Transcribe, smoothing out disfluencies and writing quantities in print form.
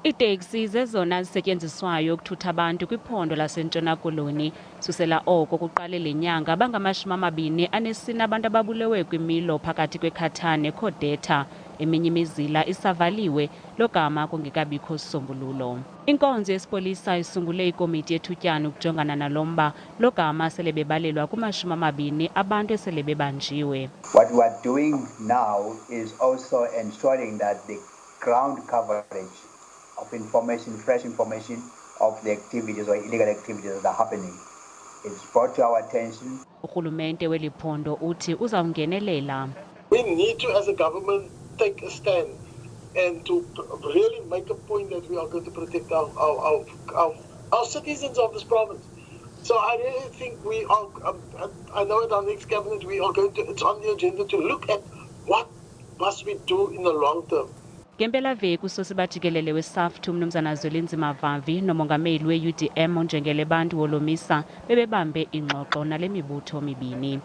iiTaxi zezona zisetyenziswayo ukuthutha abantu kwiphondo laseNtshona Koloni. Susela oko kuqale le nyanga abangama-24 abantu ababulewe kwimilo phakathi kweCATA neCODETA. Eminye imizila isavaliwe, logama kungekabikho sisombululo. Inkonzo yesipolisa isungule ikomiti ethutyana ukujongana nalo mba, logama sele bebalelwa ku-20 abantu esele bebanjiwe. What we are doing now is also ensuring that the ground coverage of information, fresh information of the activities or illegal activities that are happening is brought to our attention. Urhulumente weli phondo uthi uzawungenelela. We need to, as a government, take a stand and to really make a point that we are going to protect our citizens of this province. So I really think we are, I know at our next cabinet we are going to, it's on the agenda to look at what must we do in the long term. Ngempela-veki usosiba jikelele weSAFTU umnumzana Zwelinzima Vavi nomongameli we-UDM uNjengele Bantu Wolomisa bebebambe ingxoxo nale mibutho mibini.